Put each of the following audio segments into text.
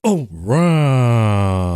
All right.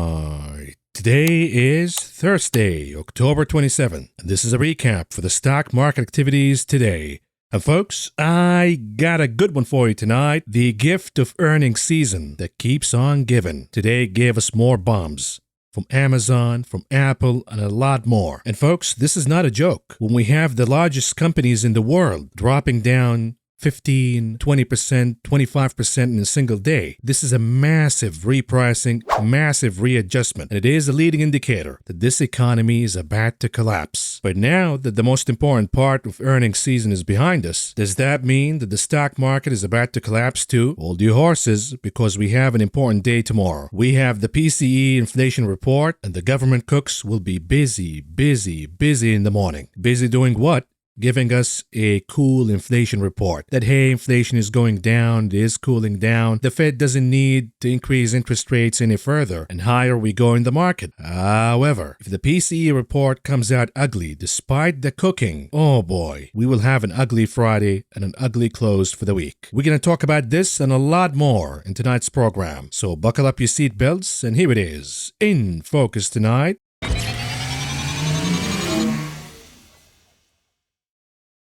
Today is Thursday, October 27th, and this is a recap for the stock market activities today. And folks, I got a good one for you tonight. The gift of earnings season that keeps on giving. Today gave us more bombs. From Amazon, from Apple, and a lot more. And folks, this is not a joke. When we have the largest companies in the world dropping down 15, 20%, 25% in a single day. This is a massive repricing, massive readjustment. And it is a leading indicator that this economy is about to collapse. But now that the most important part of earnings season is behind us, does that mean that the stock market is about to collapse too? Hold your horses, because we have an important day tomorrow. We have the PCE inflation report, and the government cooks will be busy in the morning. Busy doing what? Giving us a cool inflation report that, hey, inflation is going down, it is cooling down. The Fed doesn't need to increase interest rates any further, and higher we go in the market. However, if the PCE report comes out ugly despite the cooking, oh boy, we will have an ugly Friday and an ugly close for the week. We're going to talk about this and a lot more in tonight's program. So buckle up your seatbelts, and here it is, in focus tonight.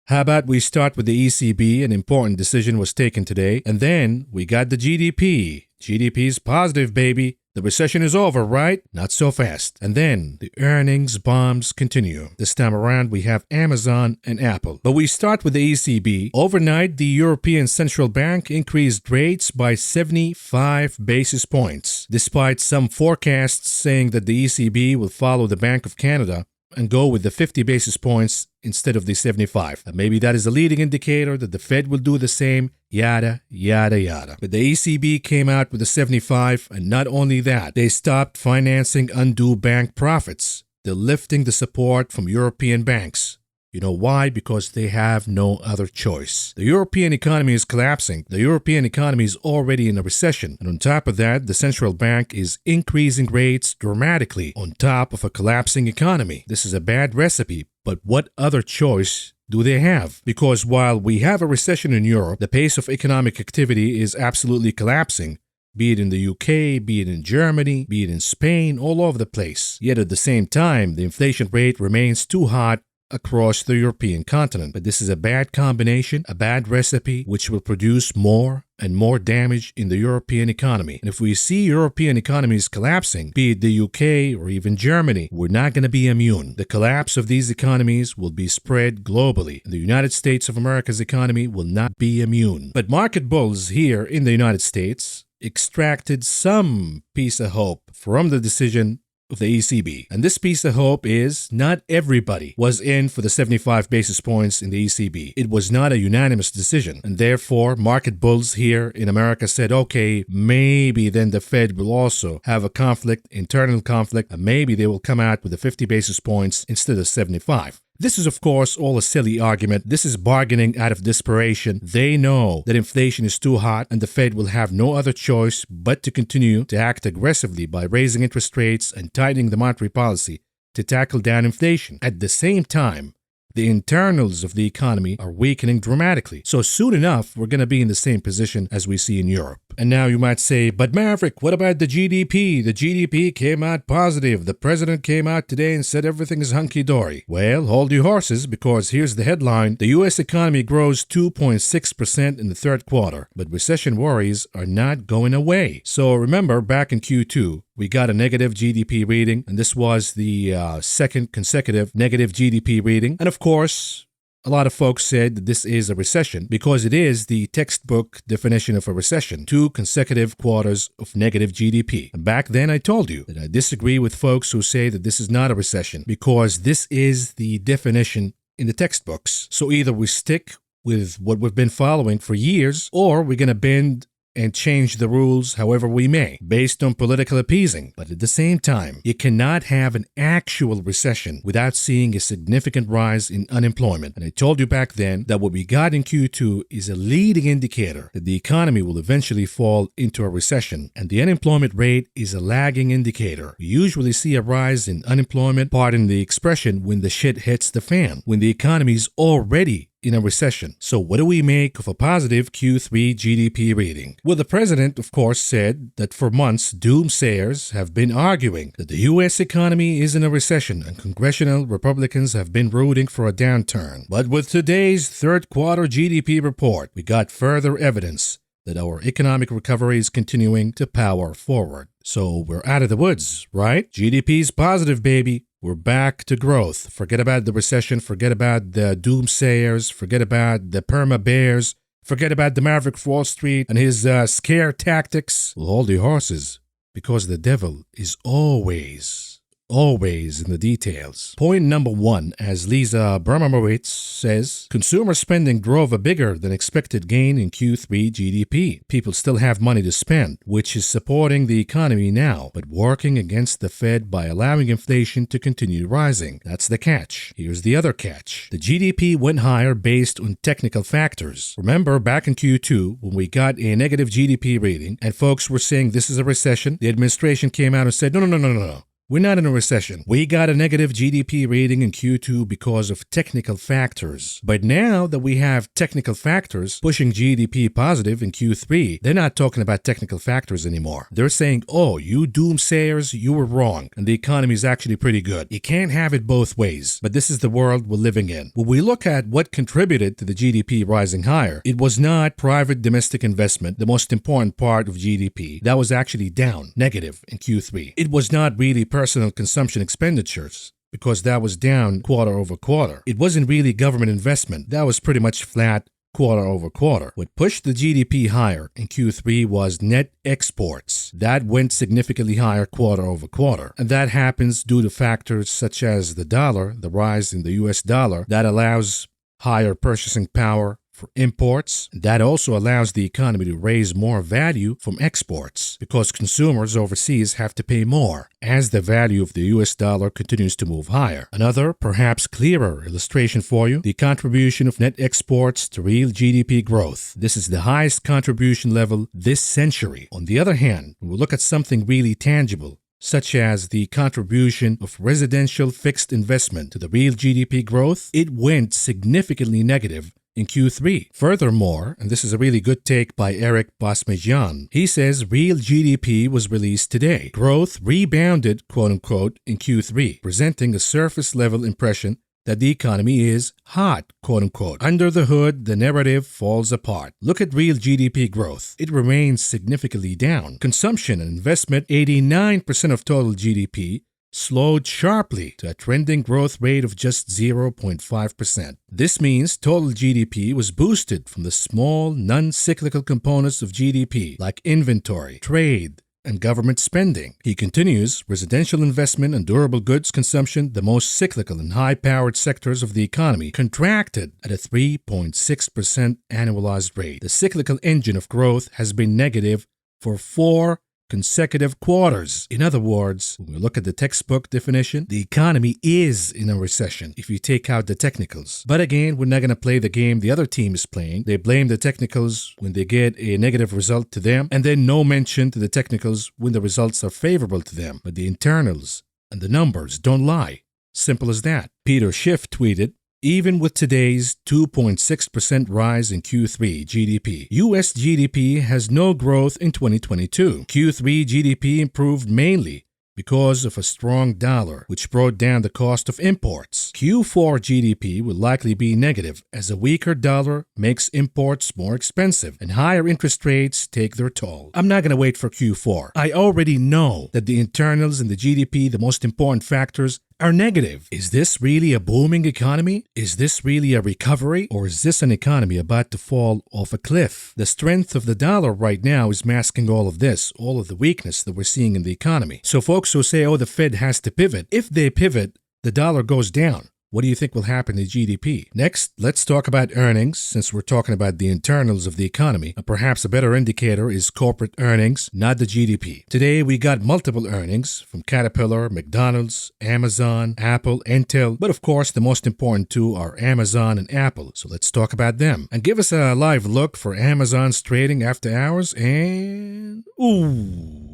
How about we start with the ECB? An important decision was taken today. And then we got the GDP. GDP's positive, baby. The recession is over, right? Not so fast. And then the earnings bombs continue. This time around, we have Amazon and Apple. But we start with the ECB. Overnight, the European Central Bank increased rates by 75 basis points, despite some forecasts saying that the ECB will follow the Bank of Canada and go with the 50 basis points instead of the 75. And maybe that is a leading indicator that the Fed will do the same, yada, yada, yada. But the ECB came out with a 75, and not only that, they stopped financing undue bank profits. They're lifting the support from European banks. You know why? Because they have no other choice. The European economy is collapsing. The European economy is already in a recession. And on top of that, the central bank is increasing rates dramatically on top of a collapsing economy. This is a bad recipe, but what other choice do they have? Because while we have a recession in Europe, the pace of economic activity is absolutely collapsing. Be it in the UK, be it in Germany, be it in Spain, all over the place. Yet at the same time, the inflation rate remains too hot across the European continent. But this is a bad combination, a bad recipe, which will produce more and more damage in the European economy. And if we see European economies collapsing, be it the UK or even Germany, we're not going to be immune. The collapse of these economies will be spread globally. And the United States of America's economy will not be immune. But market bulls here in the United States extracted some piece of hope from the decision of the ECB. And this piece of hope is not everybody was in for the 75 basis points in the ECB. It was not a unanimous decision. And therefore, market bulls here in America said, okay, maybe then the Fed will also have a conflict, internal conflict, and maybe they will come out with the 50 basis points instead of 75. This is, of course, all a silly argument. This is bargaining out of desperation. They know that inflation is too hot and the Fed will have no other choice but to continue to act aggressively by raising interest rates and tightening the monetary policy to tackle down inflation. At the same time, the internals of the economy are weakening dramatically. So soon enough, we're going to be in the same position as we see in Europe. And now you might say, but Maverick, what about the GDP? The GDP came out positive. The president came out today and said everything is hunky-dory. Well, hold your horses, because here's the headline. The U.S. economy grows 2.6% in the third quarter, but recession worries are not going away. So remember, back in Q2, we got a negative GDP reading, and this was the second consecutive negative GDP reading. And of course, a lot of folks said that this is a recession because it is the textbook definition of a recession. 2 consecutive quarters of negative GDP. And back then I told you that I disagree with folks who say that this is not a recession because this is the definition in the textbooks. So either we stick with what we've been following for years, or we're going to bend and change the rules however we may, based on political appeasing. But at the same time, you cannot have an actual recession without seeing a significant rise in unemployment. And I told you back then that what we got in Q2 is a leading indicator that the economy will eventually fall into a recession. And the unemployment rate is a lagging indicator. We usually see a rise in unemployment, pardon the expression, when the shit hits the fan, when the economy is already in a recession. So what do we make of a positive Q3 GDP reading? Well, the president, of course, said that for months, doomsayers have been arguing that the U.S. economy is in a recession and congressional Republicans have been rooting for a downturn. But with today's third quarter GDP report, we got further evidence that our economic recovery is continuing to power forward. So we're out of the woods, right? GDP's positive, baby. We're back to growth. Forget about the recession. Forget about the doomsayers. Forget about the perma bears. Forget about the Maverick Wall Street and his scare tactics. Well, hold your horses, because the devil is always in the details. Point number one, as Lisa Bermowitz says, consumer spending drove a bigger than expected gain in Q3 GDP. People still have money to spend, which is supporting the economy now, but working against the Fed by allowing inflation to continue rising. That's the catch. Here's the other catch. The GDP went higher based on technical factors. Remember back in Q2 when we got a negative GDP reading and folks were saying this is a recession? The administration came out and said, no. We're not in a recession. We got a negative GDP rating in Q2 because of technical factors. But now that we have technical factors pushing GDP positive in Q3, they're not talking about technical factors anymore. They're saying, oh, you doomsayers, you were wrong, and the economy is actually pretty good. You can't have it both ways, but this is the world we're living in. When we look at what contributed to the GDP rising higher, it was not private domestic investment, the most important part of GDP. That was actually down, negative in Q3. It was not really personal consumption expenditures, because that was down quarter over quarter. It wasn't really government investment. That was pretty much flat quarter over quarter. What pushed the GDP higher in Q3 was net exports. That went significantly higher quarter over quarter. And that happens due to factors such as the dollar, the rise in the US dollar, that allows higher purchasing power for imports. That also allows the economy to raise more value from exports because consumers overseas have to pay more as the value of the US dollar continues to move higher. Another, perhaps clearer illustration for you, the contribution of net exports to real GDP growth. This is the highest contribution level this century. On the other hand, when we look at something really tangible, such as the contribution of residential fixed investment to the real GDP growth, it went significantly negative in Q3. Furthermore, and this is a really good take by Eric Basmejian, he says real GDP was released today. Growth rebounded, quote-unquote, in Q3, presenting a surface-level impression that the economy is hot, quote-unquote. Under the hood, the narrative falls apart. Look at real GDP growth. It remains significantly down. Consumption and investment, 89% of total GDP, slowed sharply to a trending growth rate of just 0.5%. This means total GDP was boosted from the small, non-cyclical components of GDP, like inventory, trade, and government spending. He continues, residential investment and durable goods consumption, the most cyclical and high-powered sectors of the economy, contracted at a 3.6% annualized rate. The cyclical engine of growth has been negative for 4 consecutive quarters. In other words, when we look at the textbook definition, the economy is in a recession if you take out the technicals. But again, we're not going to play the game the other team is playing. They blame the technicals when they get a negative result to them, and then no mention to the technicals when the results are favorable to them. But the internals and the numbers don't lie. Simple as that. Peter Schiff tweeted, even with today's 2.6% rise in Q3 GDP, U.S. GDP has no growth in 2022. Q3 GDP improved mainly because of a strong dollar, which brought down the cost of imports. Q4 GDP will likely be negative as a weaker dollar makes imports more expensive and higher interest rates take their toll. I'm not going to wait for Q4. I already know that the internals and the GDP, the most important factors, are negative. Is this really a booming economy? Is this really a recovery? Or is this an economy about to fall off a cliff? The strength of the dollar right now is masking all of this, all of the weakness that we're seeing in the economy. So folks who say, oh, the Fed has to pivot, if they pivot, the dollar goes down. What do you think will happen to GDP? Next, let's talk about earnings, since we're talking about the internals of the economy. And perhaps a better indicator is corporate earnings, not the GDP. Today, we got multiple earnings from Caterpillar, McDonald's, Amazon, Apple, Intel. But of course, the most important two are Amazon and Apple. So let's talk about them. And give us a live look for Amazon's trading after hours and... ooh.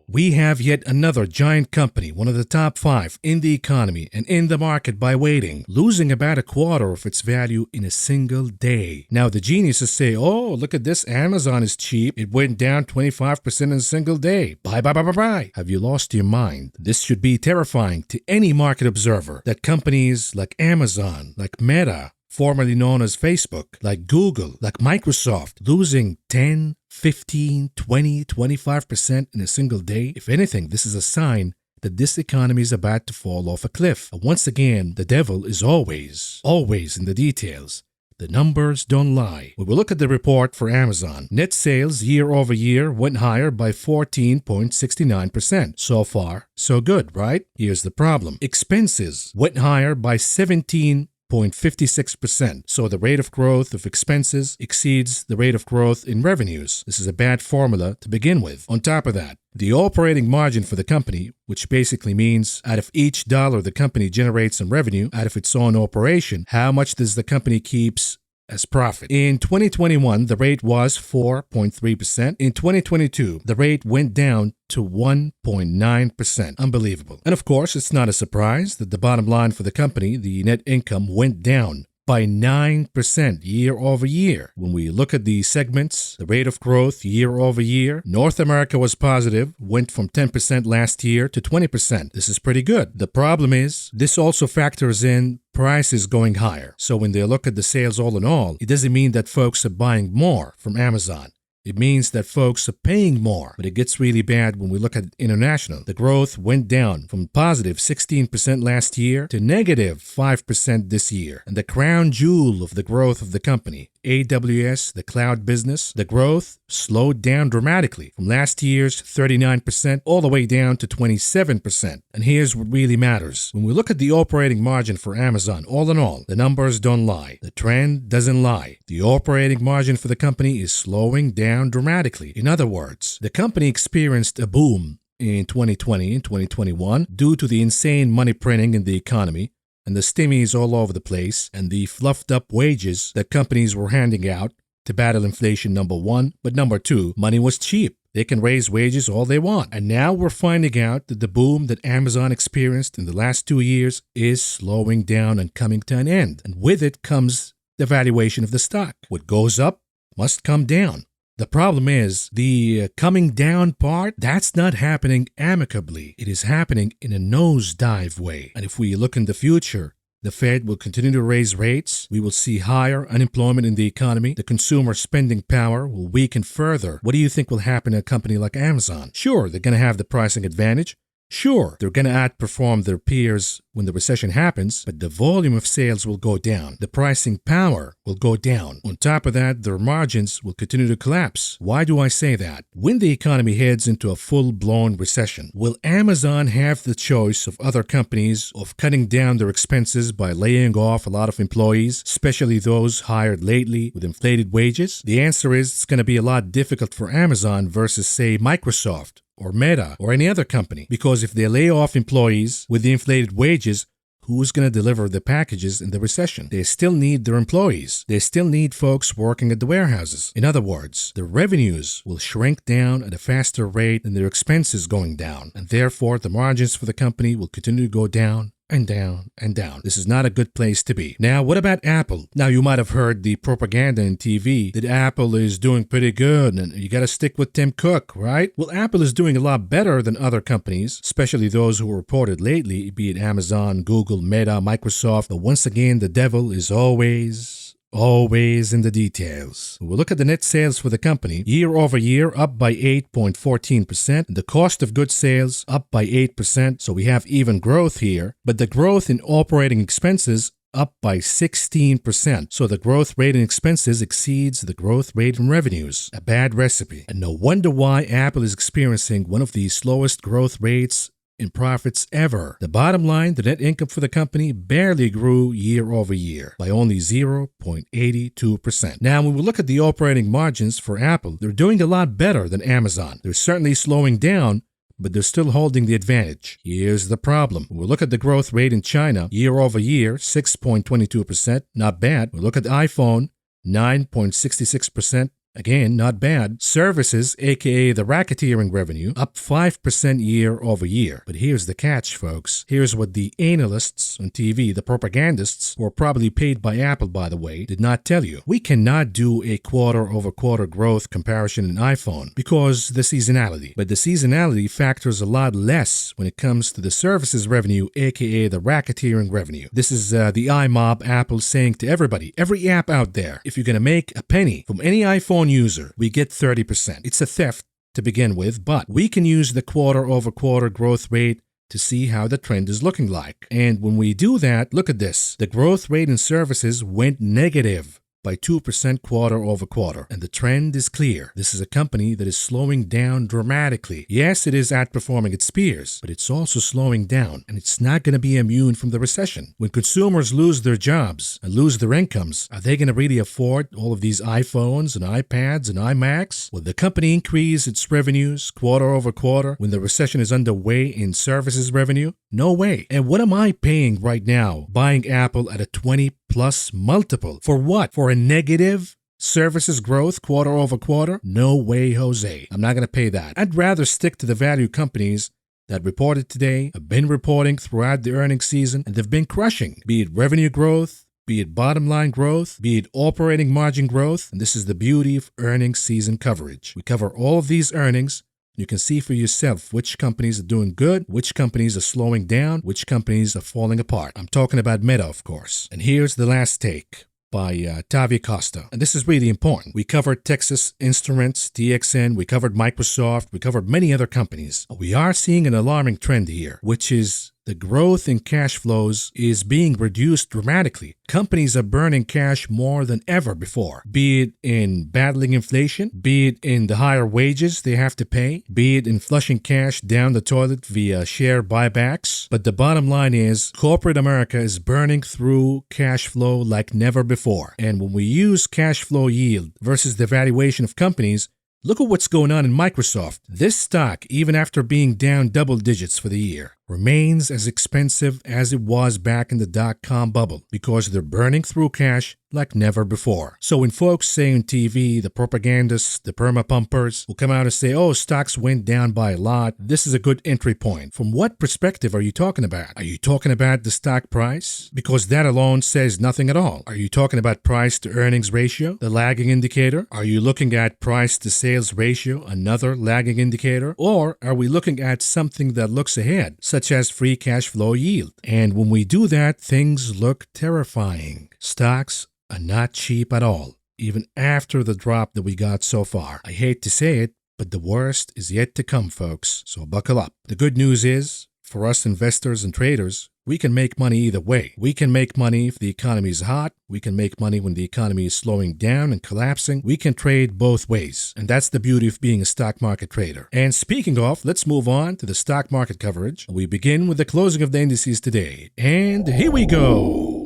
We have yet another giant company, one of the top 5 in the economy and in the market by weighting, losing about a quarter of its value in a single day. Now the geniuses say, oh, look at this, Amazon is cheap. It went down 25% in a single day. Buy, buy, buy, buy, buy. Have you lost your mind? This should be terrifying to any market observer, that companies like Amazon, like Meta, formerly known as Facebook, like Google, like Microsoft, losing 10, 15, 20, 25% in a single day. If anything, this is a sign that this economy is about to fall off a cliff. And once again, the devil is always in the details. The numbers don't lie. When we look at the report for Amazon, net sales year over year went higher by 14.69%. So far, so good, right? Here's the problem. Expenses went higher by 17.56%. So the rate of growth of expenses exceeds the rate of growth in revenues. This is a bad formula to begin with. On top of that, the operating margin for the company, which basically means out of each dollar the company generates in revenue out of its own operation, how much does the company keeps as profit? In 2021, the rate was 4.3%. In 2022, the rate went down to 1.9%. Unbelievable. And of course, it's not a surprise that the bottom line for the company, the net income, went down by 9% year over year. When we look at the segments, the rate of growth year over year, North America was positive, went from 10% last year to 20%. This is pretty good. The problem is, this also factors in prices going higher. So when they look at the sales all in all, it doesn't mean that folks are buying more from Amazon. It means that folks are paying more. But it gets really bad when we look at international. The growth went down from positive 16% last year to negative 5% this year. And the crown jewel of the growth of the company, AWS, the cloud business, the growth slowed down dramatically from last year's 39% all the way down to 27%. And here's what really matters. When we look at the operating margin for Amazon, all in all, the numbers don't lie. The trend doesn't lie. The operating margin for the company is slowing down dramatically. In other words, the company experienced a boom in 2020 and 2021 due to the insane money printing in the economy and the stimmies all over the place and the fluffed up wages that companies were handing out to battle inflation, number one. But number two, money was cheap. They can raise wages all they want. And now we're finding out that the boom that Amazon experienced in the last 2 years is slowing down and coming to an end. And with it comes the valuation of the stock. What goes up must come down. The problem is, the coming down part, that's not happening amicably. It is happening in a nosedive way. And if we look in the future, the Fed will continue to raise rates. We will see higher unemployment in the economy. The consumer spending power will weaken further. What do you think will happen to a company like Amazon? Sure, they're going to have the pricing advantage. Sure, they're going to outperform their peers when the recession happens, but the volume of sales will go down. The pricing power will go down. On top of that, their margins will continue to collapse. Why do I say that? When the economy heads into a full-blown recession, will Amazon have the choice of other companies of cutting down their expenses by laying off a lot of employees, especially those hired lately with inflated wages? The answer is it's going to be a lot difficult for Amazon versus, say, Microsoft or Meta, or any other company. Because if they lay off employees with the inflated wages, who's going to deliver the packages in the recession? They still need their employees. They still need folks working at the warehouses. In other words, the revenues will shrink down at a faster rate than their expenses going down. And therefore, the margins for the company will continue to go down and down and down. This is not a good place to be. Now, what about Apple? Now, you might have heard the propaganda in TV that Apple is doing pretty good and you got to stick with Tim Cook, right? Well, Apple is doing a lot better than other companies, especially those who were reported lately, be it Amazon, Google, Meta, Microsoft. But once again, the devil is always in the details. We'll look at the net sales for the company. Year over year, up by 8.14%. The cost of goods sales, up by 8%. So we have even growth here. But the growth in operating expenses, up by 16%. So the growth rate in expenses exceeds the growth rate in revenues. A bad recipe. And no wonder why Apple is experiencing one of the slowest growth rates in profits ever. The bottom line, the net income for the company barely grew year over year by only 0.82%. Now, when we look at the operating margins for Apple, they're doing a lot better than Amazon. They're certainly slowing down, but they're still holding the advantage. Here's the problem. When we look at the growth rate in China, year over year, 6.22%, not bad. We look at iPhone, 9.66%, Again, not bad. Services, aka the racketeering revenue, up 5% year over year. But here's the catch, folks. Here's what the analysts on TV, the propagandists, who are probably paid by Apple, by the way, did not tell you. We cannot do a quarter-over-quarter growth comparison in iPhone because the seasonality. But the seasonality factors a lot less when it comes to the services revenue, aka the racketeering revenue. This is the iMob Apple saying to everybody, every app out there, if you're going to make a penny from any iPhone user, we get 30%. It's a theft to begin with, but we can use the quarter-over-quarter growth rate to see how the trend is looking like. And when we do that, look at this. The growth rate in services went negative by 2% quarter over quarter. And the trend is clear. This is a company that is slowing down dramatically. Yes, it is outperforming its peers, but it's also slowing down, and it's not going to be immune from the recession. When consumers lose their jobs and lose their incomes, are they going to really afford all of these iPhones and iPads and iMacs? Will the company increase its revenues quarter over quarter when the recession is underway in services revenue? No way. And what am I paying right now buying Apple at a 20+ multiple? For what? For a negative services growth quarter over quarter? No way, Jose. I'm not going to pay that. I'd rather stick to the value companies that reported today, have been reporting throughout the earnings season, and they've been crushing, be it revenue growth, be it bottom line growth, be it operating margin growth. And this is the beauty of earnings season coverage. We cover all of these earnings. You can see for yourself which companies are doing good, which companies are slowing down, which companies are falling apart. I'm talking about Meta, of course. And here's the last take by Tavi Costa. And this is really important. We covered Texas Instruments, TXN, we covered Microsoft, we covered many other companies. We are seeing an alarming trend here, which is the growth in cash flows is being reduced dramatically. Companies are burning cash more than ever before, be it in battling inflation, be it in the higher wages they have to pay, be it in flushing cash down the toilet via share buybacks. But the bottom line is corporate America is burning through cash flow like never before. And when we use cash flow yield versus the valuation of companies, look at what's going on in Microsoft. This stock, even after being down double digits for the year, remains as expensive as it was back in the dot-com bubble because they're burning through cash like never before. So when folks say on TV, the propagandists, the perma-pumpers will come out and say, oh, stocks went down by a lot, this is a good entry point. From what perspective are you talking about? Are you talking about the stock price? Because that alone says nothing at all. Are you talking about price to earnings ratio, the lagging indicator? Are you looking at price to sales ratio, another lagging indicator? Or are we looking at something that looks ahead, such as free cash flow yield? And when we do that, things look terrifying. Stocks are not cheap at all, even after the drop that we got so far. I hate to say it, but the worst is yet to come, folks, so buckle up. The good news is, for us investors and traders, we can make money either way. We can make money if the economy is hot. We can make money when the economy is slowing down and collapsing. We can trade both ways. And that's the beauty of being a stock market trader. And speaking of, let's move on to the stock market coverage. We begin with the closing of the indices today. And here we go.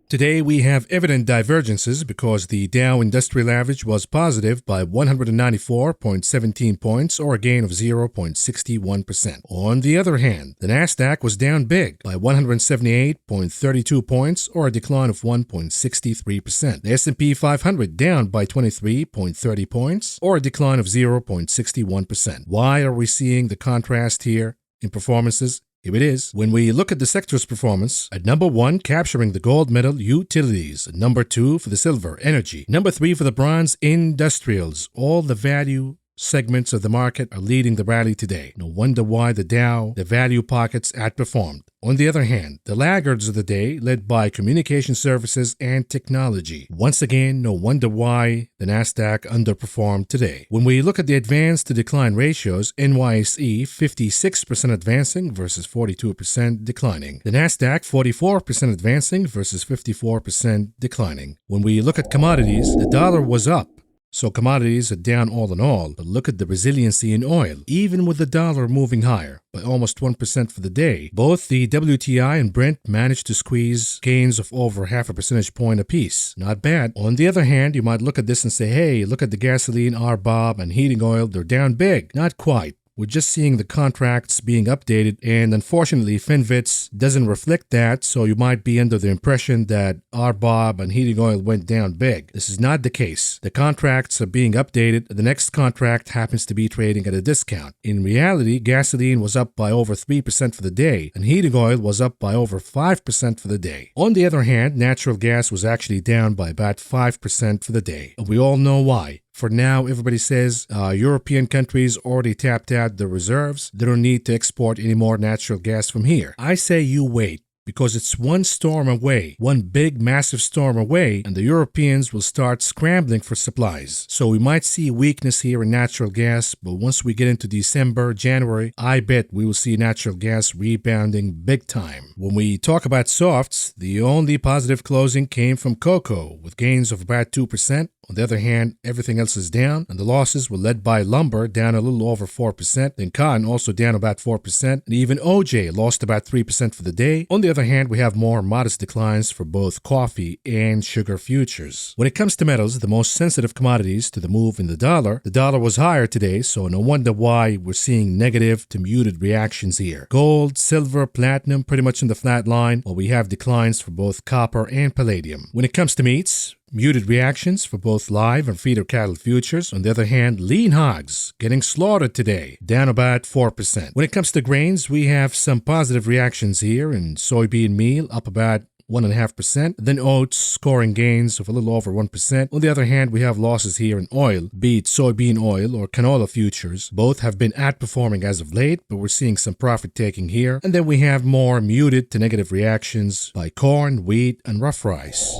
Today, we have evident divergences because the Dow Industrial Average was positive by 194.17 points, or a gain of 0.61%. On the other hand, the Nasdaq was down big by 178.32 points, or a decline of 1.63%. The S&P 500 down by 23.30 points, or a decline of 0.61%. Why are we seeing the contrast here in performances? Here it is. When we look at the sector's performance, at number 1, capturing the gold medal, utilities. At number 2, for the silver, energy. Number 3, for the bronze, industrials. All the value segments of the market are leading the rally today. No wonder why the Dow, the value pockets, outperformed. On the other hand, the laggards of the day, led by communication services and technology. Once again, no wonder why the Nasdaq underperformed today. When we look at the advance to decline ratios, NYSE 56% advancing versus 42% declining. The Nasdaq 44% advancing versus 54% declining. When we look at commodities, the dollar was up. So commodities are down all in all, but look at the resiliency in oil. Even with the dollar moving higher by almost 1% for the day, both the WTI and Brent managed to squeeze gains of over 0.5 percentage point apiece. Not bad. On the other hand, you might look at this and say, hey, look at the gasoline, RBOB, and heating oil. They're down big. Not quite. We're just seeing the contracts being updated, and unfortunately, FinViz doesn't reflect that, so you might be under the impression that RBOB and heating oil went down big. This is not the case. The contracts are being updated, and the next contract happens to be trading at a discount. In reality, gasoline was up by over 3% for the day, and heating oil was up by over 5% for the day. On the other hand, natural gas was actually down by about 5% for the day. And we all know why. For now, everybody says European countries already tapped out their reserves. They don't need to export any more natural gas from here. I say you wait, because it's one storm away, one big massive storm away, and the Europeans will start scrambling for supplies. So we might see weakness here in natural gas, but once we get into December, January, I bet we will see natural gas rebounding big time. When we talk about softs, the only positive closing came from cocoa, with gains of about 2%. On the other hand, everything else is down, and the losses were led by lumber, down a little over 4%, then cotton also down about 4%, and even OJ lost about 3% for the day. On the other hand, we have more modest declines for both coffee and sugar futures. When it comes to metals, the most sensitive commodities to the move in the dollar was higher today, so no wonder why we're seeing negative to muted reactions here. Gold, silver, platinum pretty much in the flat line, while we have declines for both copper and palladium. When it comes to meats, muted reactions for both live and feeder cattle futures. On the other hand, lean hogs getting slaughtered today, down about 4%. When it comes to grains, we have some positive reactions here in soybean meal, up about 1.5%. Then oats scoring gains of a little over 1%. On the other hand, we have losses here in oil, be it soybean oil or canola futures. Both have been outperforming as of late, but we're seeing some profit taking here. And then we have more muted to negative reactions by corn, wheat, and rough rice.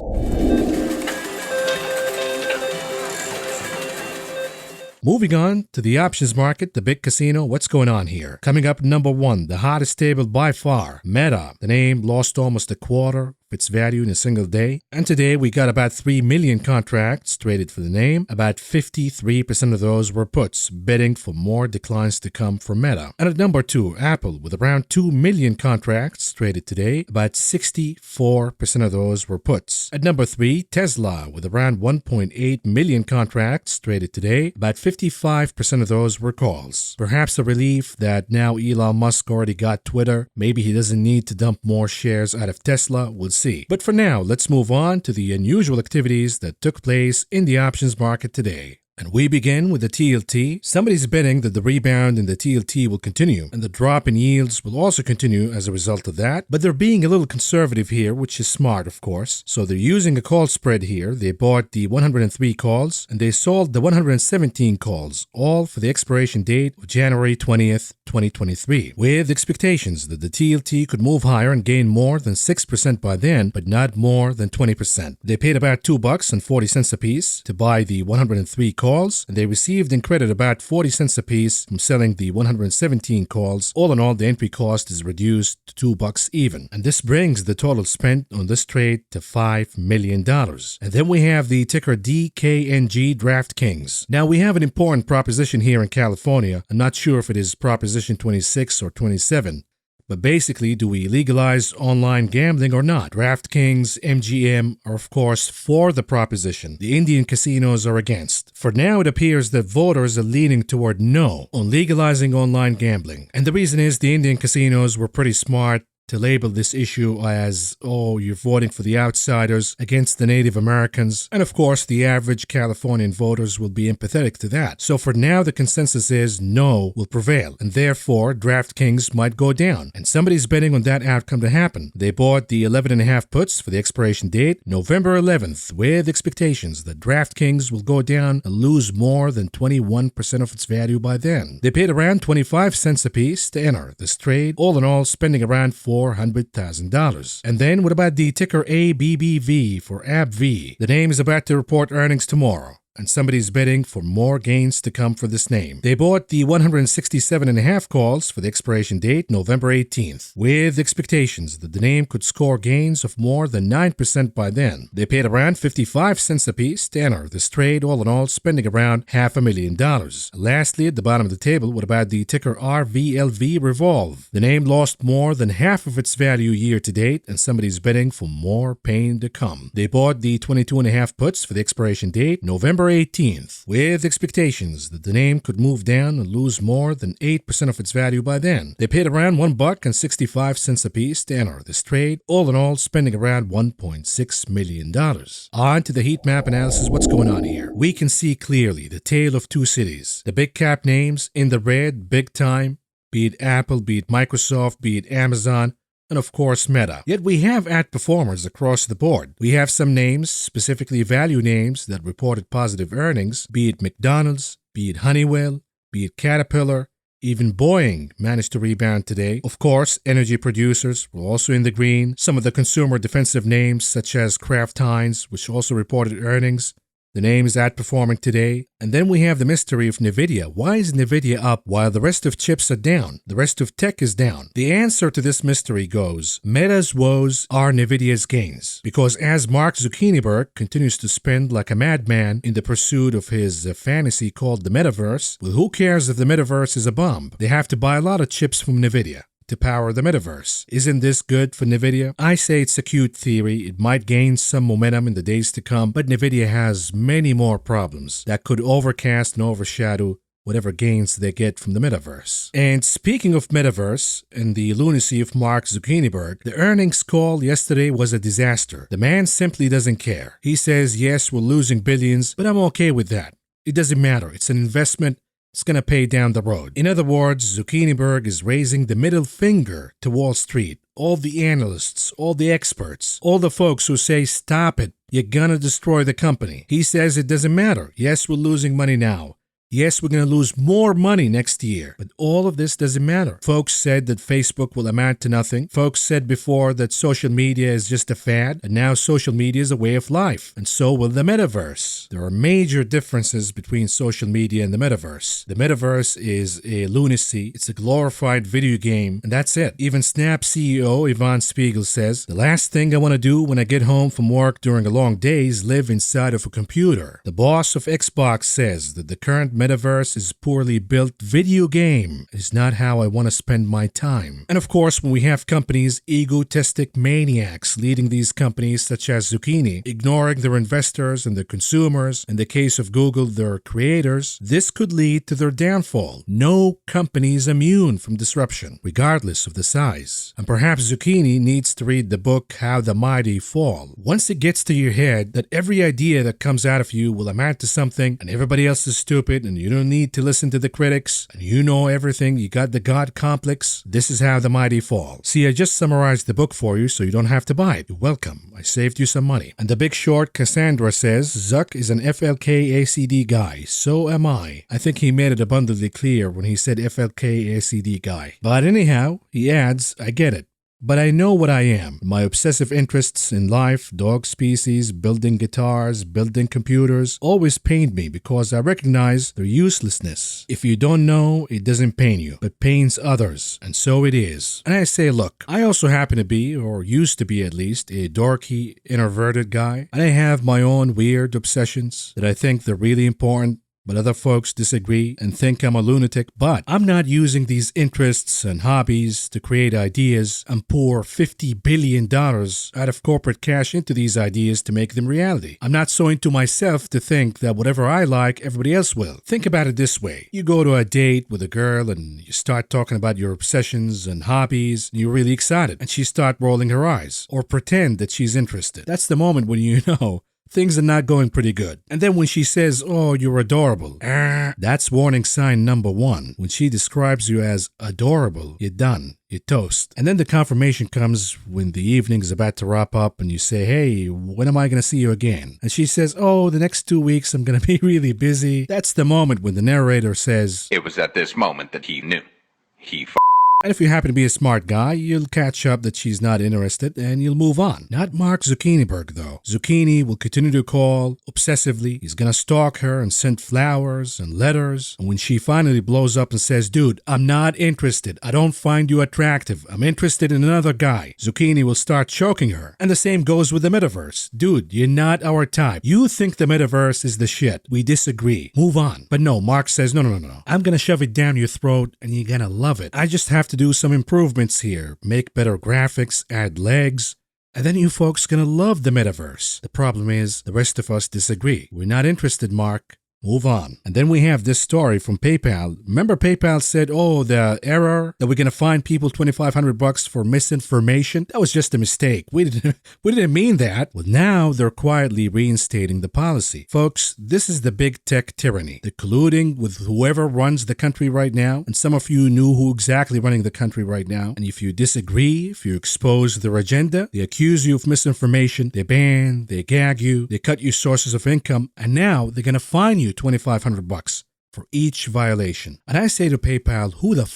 Moving on to the options market, the big casino, what's going on here? Coming up number 1, the hottest table by far, Meta. The name lost almost a quarter its value in a single day. And today we got about 3 million contracts traded for the name. About 53% of those were puts, betting for more declines to come for Meta. And at number 2, Apple, with around 2 million contracts traded today. About 64% of those were puts. At number 3, Tesla, with around 1.8 million contracts traded today. About 55% of those were calls. Perhaps a relief that now Elon Musk already got Twitter. Maybe he doesn't need to dump more shares out of Tesla. We'll see. But for now, let's move on to the unusual activities that took place in the options market today. And we begin with the TLT. Somebody's betting that the rebound in the TLT will continue, and the drop in yields will also continue as a result of that. But they're being a little conservative here, which is smart, of course. So they're using a call spread here. They bought the 103 calls, and they sold the 117 calls, all for the expiration date of January 20th, 2023, with expectations that the TLT could move higher and gain more than 6% by then, but not more than 20%. They paid about $2.40 a piece to buy the 103 calls, and they received in credit about 40 cents a piece from selling the 117 calls. All in all, the entry cost is reduced to $2 even, and this brings the total spent on this trade to $5 million. And then we have the ticker DKNG DraftKings. Now we have an important proposition here in California. I'm not sure if it is Proposition 26 or 27. But basically, do we legalize online gambling or not? DraftKings, MGM are of course for the proposition. The Indian casinos are against. For now, it appears that voters are leaning toward no on legalizing online gambling. And the reason is the Indian casinos were pretty smart to label this issue as, oh, you're voting for the outsiders against the Native Americans. And of course, the average Californian voters will be empathetic to that. So for now, the consensus is no will prevail. And therefore, DraftKings might go down. And somebody's betting on that outcome to happen. They bought the 11.5 puts for the expiration date, November 11th, with expectations that DraftKings will go down and lose more than 21% of its value by then. They paid around 25 cents a piece to enter this trade, all in all spending around $400,000. And then what about the ticker ABBV for AbbVie? The name is about to report earnings tomorrow, and somebody's betting for more gains to come for this name. They bought the 167.5 calls for the expiration date, November 18th, with expectations that the name could score gains of more than 9% by then. They paid around 55 cents a piece to enter this trade, all in all spending around $500,000. Lastly, at the bottom of the table, what about the ticker RVLV Revolve? The name lost more than half of its value year to date, and somebody's betting for more pain to come. They bought the 22.5 puts for the expiration date, November November 18th, with expectations that the name could move down and lose more than 8% of its value by then. They paid around $1.65 apiece to enter this trade, all in all spending around $1.6 million. On to the heat map analysis. What's going on here? We can see clearly the tale of two cities. The big cap names in the red, big time, be it Apple, be it Microsoft, be it Amazon, and of course Meta. Yet we have outperformers across the board. We have some names, specifically value names, that reported positive earnings, be it McDonald's, be it Honeywell, be it Caterpillar. Even Boeing managed to rebound today. Of course, energy producers were also in the green. Some of the consumer defensive names, such as Kraft Heinz, which also reported earnings. The name is outperforming today. And then we have the mystery of NVIDIA. Why is NVIDIA up while the rest of chips are down? The rest of tech is down. The answer to this mystery goes, Meta's woes are NVIDIA's gains. Because as Mark Zucchini continues to spend like a madman in the pursuit of his fantasy called the metaverse, well, who cares if the metaverse is a bomb? They have to buy a lot of chips from NVIDIA to power the metaverse. Isn't this good for NVIDIA? I say it's a cute theory. It might gain some momentum in the days to come, but NVIDIA has many more problems that could overcast and overshadow whatever gains they get from the metaverse. And speaking of metaverse and the lunacy of Mark Zucchini, the earnings call yesterday was a disaster. The man simply doesn't care. He says, yes, we're losing billions, but I'm okay with that. It doesn't matter. It's an investment. It's going to pay down the road. In other words, Zucchini is raising the middle finger to Wall Street. All the analysts, all the experts, all the folks who say, stop it, you're going to destroy the company. He says it doesn't matter. Yes, we're losing money now. Yes, we're going to lose more money next year, but all of this doesn't matter. Folks said that Facebook will amount to nothing. Folks said before that social media is just a fad, and now social media is a way of life, and so will the metaverse. There are major differences between social media and the metaverse. The metaverse is a lunacy. It's a glorified video game, and that's it. Even Snap CEO Ivan Spiegel says, the last thing I want to do when I get home from work during a long day is live inside of a computer. The boss of Xbox says that the current metaverse is a poorly built video game. It is not how I want to spend my time. And of course, when we have companies, egotistic maniacs leading these companies such as Zucchini, ignoring their investors and their consumers, in the case of Google, their creators, this could lead to their downfall. No company is immune from disruption, regardless of the size. And perhaps Zucchini needs to read the book How the Mighty Fall. Once it gets to your head that every idea that comes out of you will amount to something and everybody else is stupid and you don't need to listen to the critics, and you know everything, you got the God complex, this is how the mighty fall. See, I just summarized the book for you so you don't have to buy it. You're welcome. I saved you some money. And the Big Short Cassandra says, Zuck is an FLK ACD guy. So am I. I think he made it abundantly clear when he said FLK ACD guy. But anyhow, he adds, I get it. But I know what I am. My obsessive interests in life, dog species, building guitars, building computers, always pained me because I recognize their uselessness. If you don't know, it doesn't pain you, but pains others. And so it is. And I say, look, I also happen to be, or used to be at least, a dorky, introverted guy. And I have my own weird obsessions that I think they're really important. But other folks disagree and think I'm a lunatic. But I'm not using these interests and hobbies to create ideas and pour $50 billion out of corporate cash into these ideas to make them reality. I'm not so into myself to think that whatever I like, everybody else will. Think about it this way. You go to a date with a girl and you start talking about your obsessions and hobbies, and you're really excited, and she starts rolling her eyes or pretend that she's interested. That's the moment when you know things are not going pretty good. And then when she says, oh, you're adorable, that's warning sign number one. When she describes you as adorable, you're done. You're toast. And then the confirmation comes when the evening is about to wrap up and you say, hey, when am I going to see you again? And she says, oh, the next 2 weeks I'm going to be really busy. That's the moment when the narrator says, it was at this moment that he knew. He And if you happen to be a smart guy, you'll catch up that she's not interested and you'll move on. Not Mark Zucchini, though. Zucchini will continue to call obsessively. He's gonna stalk her and send flowers and letters. And when she finally blows up and says, dude, I'm not interested. I don't find you attractive. I'm interested in another guy. Zucchini will start choking her. And the same goes with the metaverse. Dude, you're not our type. You think the metaverse is the shit. We disagree. Move on. But no, Mark says, no. I'm gonna shove it down your throat and you're gonna love it. I just have to do some improvements here. Make better graphics, add legs, And then you folks gonna love the metaverse. The problem is, the rest of us disagree. We're not interested, Mark. Move on. And then we have this story from PayPal. Remember PayPal said, oh, the error that we're going to fine people $2,500 for misinformation? That was just a mistake. We didn't mean that. Well, now they're quietly reinstating the policy. Folks, this is the big tech tyranny. They're colluding with whoever runs the country right now. And some of you knew who exactly running the country right now. And if you disagree, if you expose their agenda, they accuse you of misinformation, they ban, they gag you, they cut you sources of income, and now they're going to fine you $2,500 for each violation. And I say to PayPal, who the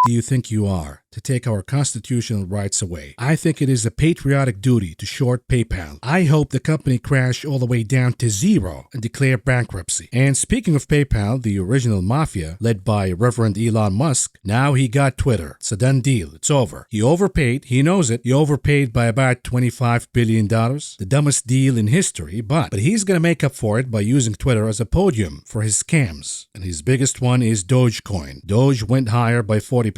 do you think you are to take our constitutional rights away? I think it is a patriotic duty to short PayPal. I hope the company crash all the way down to zero and declare bankruptcy. And speaking of PayPal, the original mafia led by Reverend Elon Musk, now he got Twitter. It's a done deal. It's over. He overpaid. He knows it. He overpaid by about $25 billion. The dumbest deal in history, but he's going to make up for it by using Twitter as a podium for his scams. And his biggest one is Dogecoin. Doge went higher by 40%.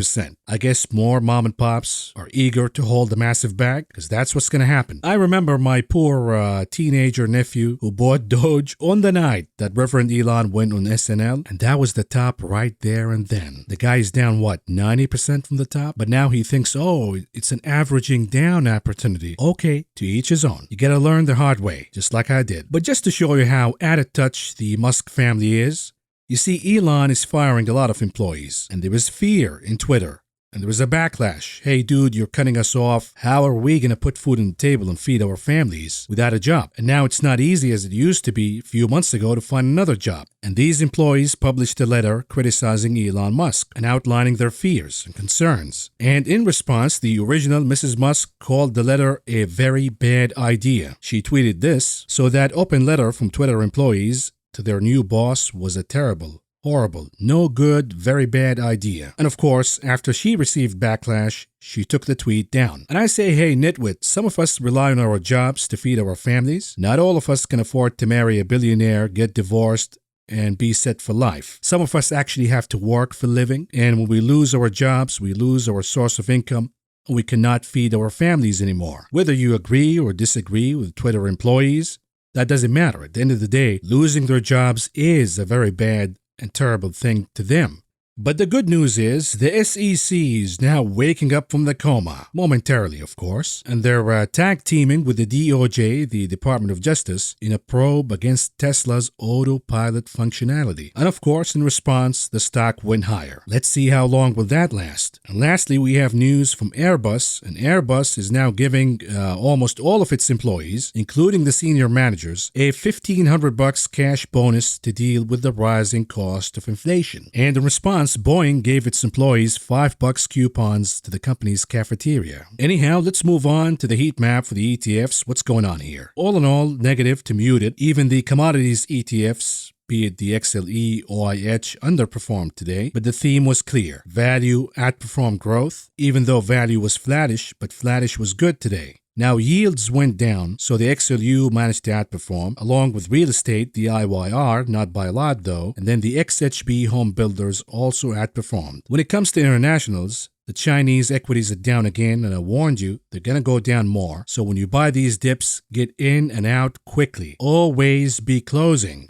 I guess more mom and pops are eager to hold the massive bag because that's what's going to happen. I remember my poor teenager nephew who bought Doge on the night that Reverend Elon went on SNL, and that was the top right there and then. The guy's down, 90% from the top? But now he thinks, oh, it's an averaging down opportunity. Okay, to each his own. You gotta learn the hard way, just like I did. But just to show you how out of touch the Musk family is, you see, Elon is firing a lot of employees, and there is fear in Twitter, and there is a backlash. Hey, dude, you're cutting us off. How are we going to put food on the table and feed our families without a job? And now it's not easy as it used to be a few months ago to find another job. And these employees published a letter criticizing Elon Musk and outlining their fears and concerns. And in response, the original Mrs. Musk called the letter a very bad idea. She tweeted this: so that open letter from Twitter employees to their new boss was a terrible, horrible, no good, very bad idea. And of course, after she received backlash, she took the tweet down. And I say, hey, nitwit, some of us rely on our jobs to feed our families. Not all of us can afford to marry a billionaire, get divorced, and be set for life. Some of us actually have to work for a living, and when we lose our jobs, we lose our source of income, and we cannot feed our families anymore. Whether you agree or disagree with Twitter employees, that doesn't matter. At the end of the day, losing their jobs is a very bad and terrible thing to them. But the good news is the SEC is now waking up from the coma, momentarily of course, and they're tag teaming with the DOJ, the Department of Justice, in a probe against Tesla's autopilot functionality. And of course, in response, the stock went higher. Let's see how long will that last. And lastly, we have news from Airbus, and Airbus is now giving almost all of its employees, including the senior managers, a $1,500 cash bonus to deal with the rising cost of inflation. And in response, Boeing gave its employees $5 coupons to the company's cafeteria. Anyhow, let's move on to the heat map for the ETFs. What's going on here? All in all, negative to muted. Even the commodities ETFs, be it the XLE, OIH, underperformed today, but the theme was clear. Value outperformed growth, even though value was flattish, but flattish was good today. Now, yields went down, so the XLU managed to outperform, along with real estate, the IYR, not by a lot though, and then the XHB home builders also outperformed. When it comes to internationals, the Chinese equities are down again, and I warned you, they're going to go down more. So when you buy these dips, get in and out quickly. Always be closing.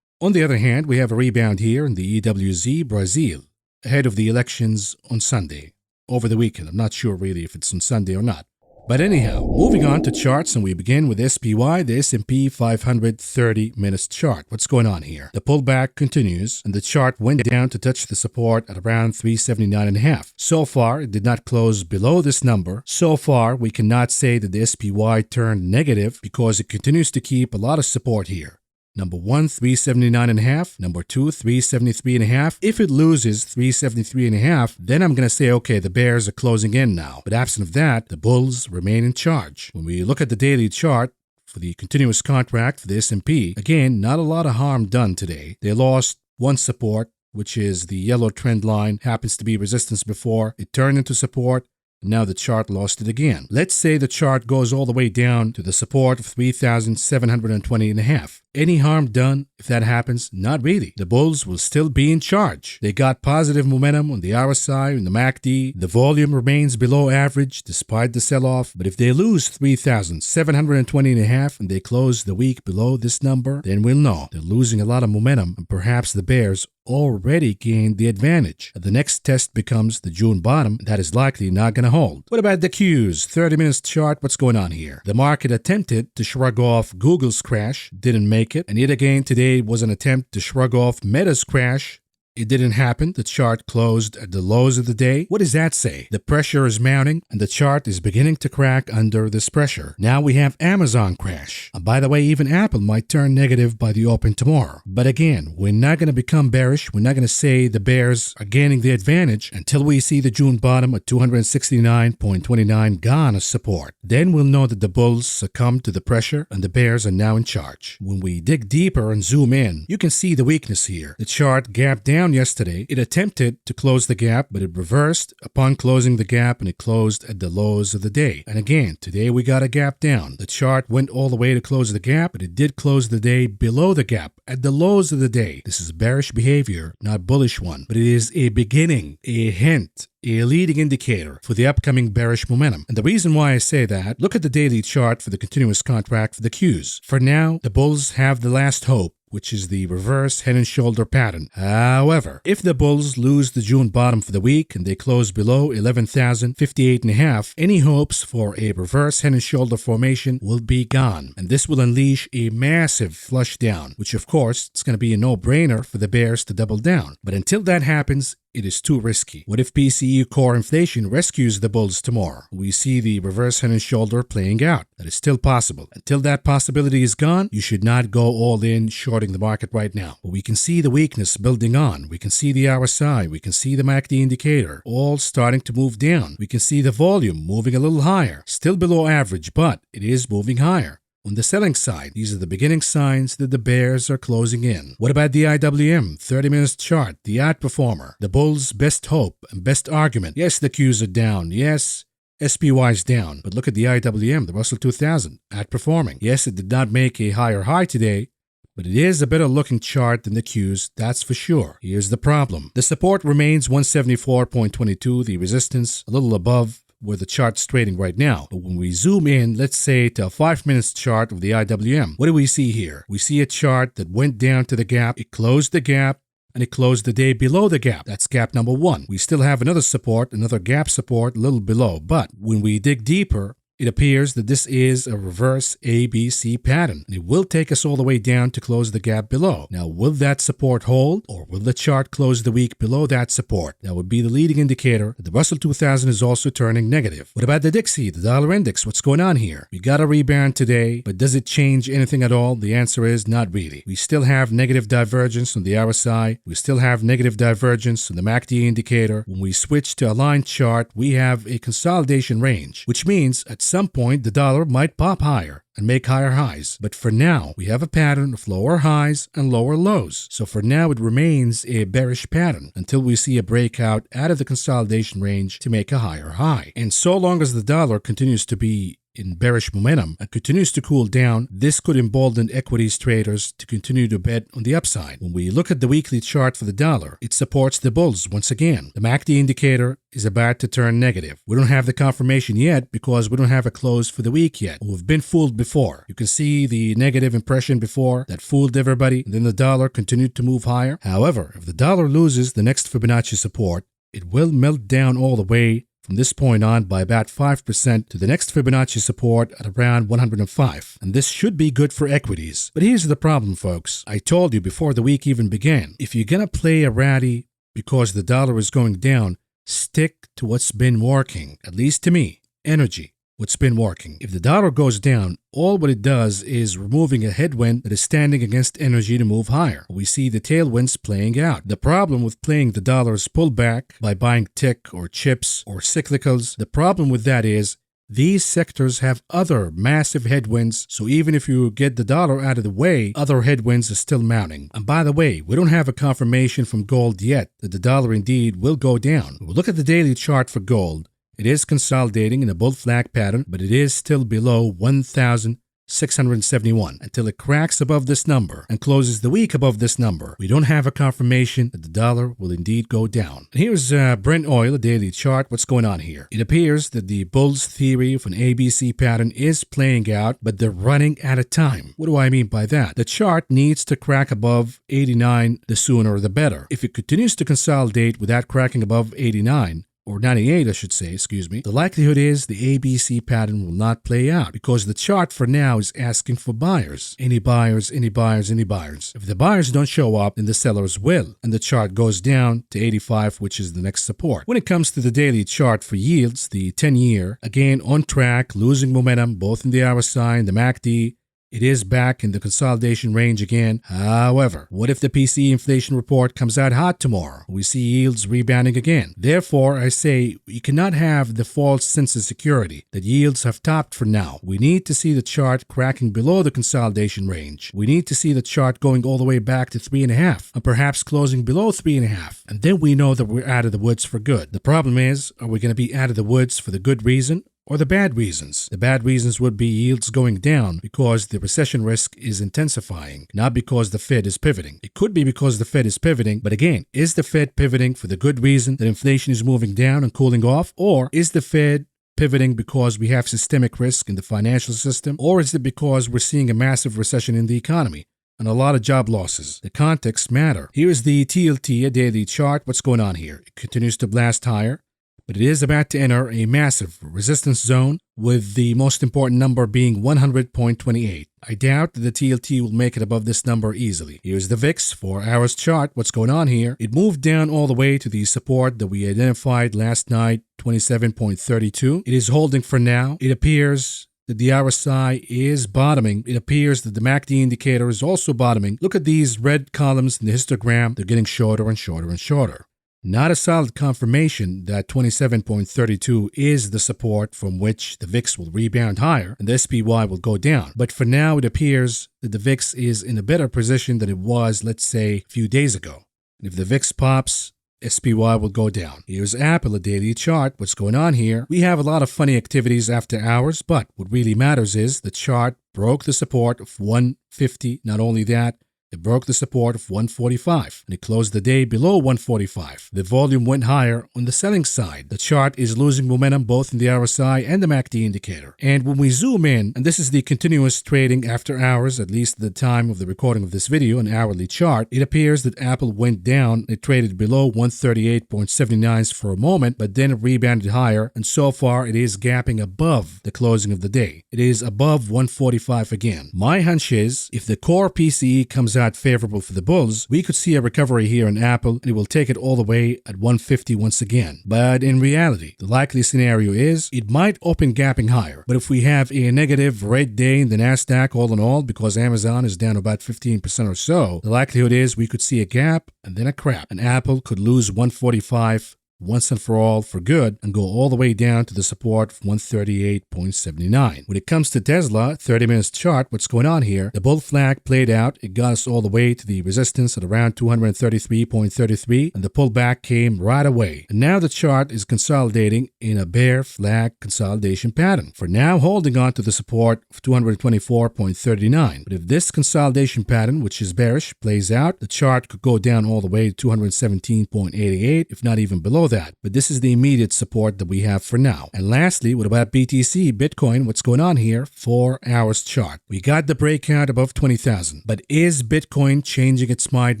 On the other hand, we have a rebound here in the EWZ Brazil, ahead of the elections on Sunday, over the weekend. I'm not sure really if it's on Sunday or not. But anyhow, moving on to charts, and we begin with SPY, the S&P 500 30-minute chart. What's going on here? The pullback continues, and the chart went down to touch the support at around 379.5. So far, it did not close below this number. So far, we cannot say that the SPY turned negative because it continues to keep a lot of support here. Number 1, 379.5. Number 2, 373.5. If it loses 373.5, then I'm going to say, okay, the bears are closing in now. But absent of that, the bulls remain in charge. When we look at the daily chart for the continuous contract for the S&P, again, not a lot of harm done today. They lost one support, which is the yellow trend line, happens to be resistance before. It turned into support. Now the chart lost it again. Let's say the chart goes all the way down to the support of 3,720.5. any harm done if that happens? Not really. The bulls will still be in charge. They got positive momentum on the RSI and the MACD. The volume remains below average despite the sell-off. But if they lose 3,720.5 and they close the week below this number, then we'll know they're losing a lot of momentum and perhaps the bears already gained the advantage. The next test becomes the June bottom. That is likely not going to hold. What about the Qs? 30 minutes chart. What's going on here? The market attempted to shrug off Google's crash, didn't make it. And yet again today was an attempt to shrug off Meta's crash. It didn't happen. The chart closed at the lows of the day. What does that say? The pressure is mounting and the chart is beginning to crack under this pressure. Now we have Amazon crash. And by the way, even Apple might turn negative by the open tomorrow. But again, we're not going to become bearish. We're not going to say the bears are gaining the advantage until we see the June bottom at 269.29 gone as support. Then we'll know that the bulls succumbed to the pressure and the bears are now in charge. When we dig deeper and zoom in, you can see the weakness here. The chart gapped down yesterday. It attempted to close the gap, but it reversed upon closing the gap and it closed at the lows of the day. And again, today we got a gap down. The chart went all the way to close the gap, but it did close the day below the gap at the lows of the day. This is bearish behavior, not bullish one, but it is a beginning, a hint, a leading indicator for the upcoming bearish momentum. And the reason why I say that, look at the daily chart for the continuous contract for the Qs. For now, the bulls have the last hope, which is the reverse head and shoulder pattern. However, if the bulls lose the June bottom for the week and they close below 11,058.5, any hopes for a reverse head and shoulder formation will be gone. And this will unleash a massive flush down, which of course, it's going to be a no-brainer for the bears to double down. But until that happens, it is too risky. What if PCE core inflation rescues the bulls tomorrow? We see the reverse head and shoulder playing out. That is still possible. Until that possibility is gone, you should not go all in shorting the market right now. But we can see the weakness building on. We can see the RSI. We can see the MACD indicator all starting to move down. We can see the volume moving a little higher. Still below average, but it is moving higher. On the selling side, these are the beginning signs that the bears are closing in. What about the IWM 30 minutes chart, the outperformer, the bulls' best hope and best argument? Yes, the Qs are down. Yes, SPY is down. But look at the IWM, the Russell 2000, outperforming. Yes, it did not make a higher high today, but it is a better looking chart than the Qs, that's for sure. Here's the problem. The support remains 174.22, the resistance a little above where the chart's trading right now. But when we zoom in, let's say to a 5 minutes chart of the IWM, what do we see here? We see a chart that went down to the gap, it closed the gap, and it closed the day below the gap. That's gap number one. We still have another support, another gap support a little below. But when we dig deeper, it appears that this is a reverse ABC pattern, and it will take us all the way down to close the gap below. Now, will that support hold, or will the chart close the week below that support? That would be the leading indicator that the Russell 2000 is also turning negative. What about the Dixie, the dollar index? What's going on here? We got a rebound today, but does it change anything at all? The answer is not really. We still have negative divergence on the RSI. We still have negative divergence on the MACD indicator. When we switch to a line chart, we have a consolidation range, which means at some point the dollar might pop higher and make higher highs. But for now, we have a pattern of lower highs and lower lows. So for now, it remains a bearish pattern until we see a breakout out of the consolidation range to make a higher high. And so long as the dollar continues to be in bearish momentum and continues to cool down, this could embolden equities traders to continue to bet on the upside. When we look at the weekly chart for the dollar, it supports the bulls once again. The MACD indicator is about to turn negative. We don't have the confirmation yet because we don't have a close for the week yet. We've been fooled before. You can see the negative impression before that fooled everybody, and then the dollar continued to move higher. However, if the dollar loses the next Fibonacci support, it will melt down all the way from this point on by about 5% to the next Fibonacci support at around 105. And this should be good for equities. But here's the problem, folks. I told you before the week even began, if you're going to play a rally because the dollar is going down, stick to what's been working, at least to me, energy. What's been working. If the dollar goes down, all what it does is removing a headwind that is standing against energy to move higher. We see the tailwinds playing out. The problem with playing the dollar's pullback by buying tech or chips or cyclicals, the problem with that is these sectors have other massive headwinds, so even if you get the dollar out of the way, other headwinds are still mounting. And by the way, we don't have a confirmation from gold yet that the dollar indeed will go down. We'll look at the daily chart for gold. It is consolidating in a bull flag pattern, but it is still below 1,000 $671 until it cracks above this number and closes the week above this number. We don't have a confirmation that the dollar will indeed go down. And here's Brent oil, a daily chart. What's going on here? It appears that the bull's theory of an ABC pattern is playing out, but they're running out of time. What do I mean by that? The chart needs to crack above 89, the sooner the better. If it continues to consolidate without cracking above 89, or 98, I should say, the likelihood is the ABC pattern will not play out because the chart for now is asking for buyers. Any buyers, any buyers, any buyers. If the buyers don't show up, then the sellers will, and the chart goes down to 85, which is the next support. When it comes to the daily chart for yields, the 10-year, again on track, losing momentum both in the RSI and the MACD. It is back in the consolidation range again. However, what if the PCE inflation report comes out hot tomorrow? We see yields rebounding again. Therefore, I say you cannot have the false sense of security that yields have topped for now. We need to see the chart cracking below the consolidation range. We need to see the chart going all the way back to 3.5 and perhaps closing below 3.5. And then we know that we're out of the woods for good. The problem is, are we going to be out of the woods for the good reason or the bad reasons? The bad reasons would be yields going down because the recession risk is intensifying, not because the Fed is pivoting. It could be because the Fed is pivoting, but again, is the Fed pivoting for the good reason that inflation is moving down and cooling off, or is the Fed pivoting because we have systemic risk in the financial system, or is it because we're seeing a massive recession in the economy and a lot of job losses? The contexts matter. Here is the TLT, a daily chart. What's going on here? It continues to blast higher, but it is about to enter a massive resistance zone with the most important number being 100.28. I doubt that the TLT will make it above this number easily. Here's the VIX 4-hour chart. What's going on here? It moved down all the way to the support that we identified last night, 27.32. It is holding for now. It appears that the RSI is bottoming. It appears that the MACD indicator is also bottoming. Look at these red columns in the histogram. They're getting shorter and shorter and shorter. Not a solid confirmation that 27.32 is the support from which the VIX will rebound higher and the SPY will go down. But for now, it appears that the VIX is in a better position than it was, let's say, a few days ago. And if the VIX pops, SPY will go down. Here's Apple, a daily chart. What's going on here? We have a lot of funny activities after hours, but what really matters is the chart broke the support of 150. Not only that, it broke the support of 145, and it closed the day below 145. The volume went higher on the selling side. The chart is losing momentum both in the RSI and the MACD indicator. And when we zoom in, and this is the continuous trading after hours, at least at the time of the recording of this video, an hourly chart, it appears that Apple went down. It traded below 138.79 for a moment, but then it rebounded higher, and so far it is gapping above the closing of the day. It is above 145 again. My hunch is, if the core PCE comes out favorable for the bulls, we could see a recovery here in Apple, and it will take it all the way at 150 once again. But in reality, the likely scenario is it might open gapping higher. But if we have a negative red day in the Nasdaq all in all, because Amazon is down about 15% or so, the likelihood is we could see a gap and then a crap, and Apple could lose 145 once and for all for good and go all the way down to the support of 138.79. When it comes to Tesla, 30 minutes chart, what's going on here? The bull flag played out. It got us all the way to the resistance at around 233.33, and the pullback came right away. And now the chart is consolidating in a bear flag consolidation pattern. For now, holding on to the support of 224.39. But if this consolidation pattern, which is bearish, plays out, the chart could go down all the way to 217.88, if not even below that. But this is the immediate support that we have for now. And lastly, what about BTC, Bitcoin? What's going on here? 4 hours chart. We got the breakout above 20,000. But is Bitcoin changing its mind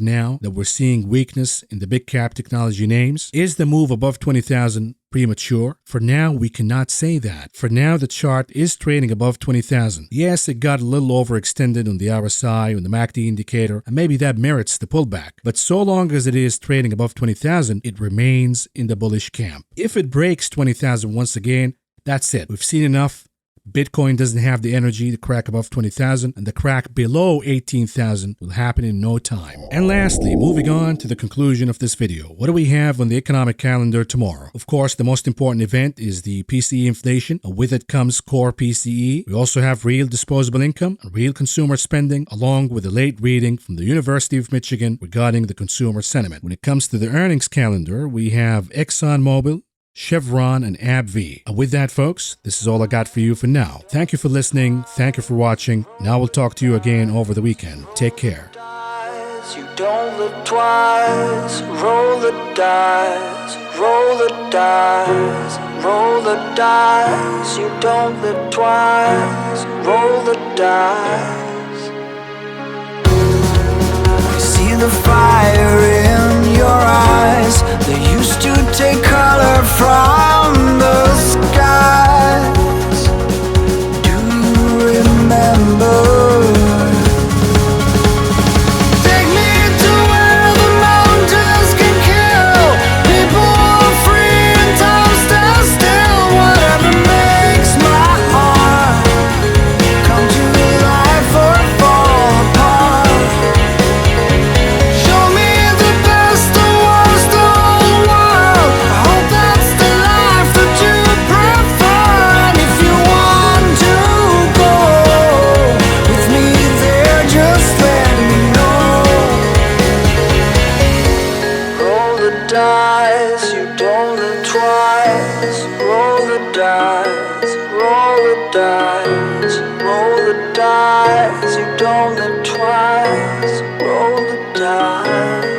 now that we're seeing weakness in the big cap technology names? Is the move above 20,000 premature? For now, we cannot say that. For now, the chart is trading above 20,000. Yes, it got a little overextended on the RSI, on the MACD indicator, and maybe that merits the pullback. But so long as it is trading above 20,000, it remains in the bullish camp. If it breaks 20,000 once again, that's it. We've seen enough. Bitcoin doesn't have the energy to crack above 20,000, and the crack below 18,000 will happen in no time. And lastly, moving on to the conclusion of this video, what do we have on the economic calendar tomorrow? Of course, the most important event is the PCE inflation, and with it comes core PCE. We also have real disposable income and real consumer spending, along with a late reading from the University of Michigan regarding the consumer sentiment. When it comes to the earnings calendar, we have ExxonMobil, Chevron, and AbbVie. And with that, folks, this is all I got for you for now. Thank you for listening. Thank you for watching. Now we'll talk to you again over the weekend. Take care. You don't live twice. Roll the dice, roll the dice, roll the dice. You don't live twice. Roll the dice. I see the fire in your eyes. They used to take color from the skies. Do you remember? You don't live twice, roll the dice.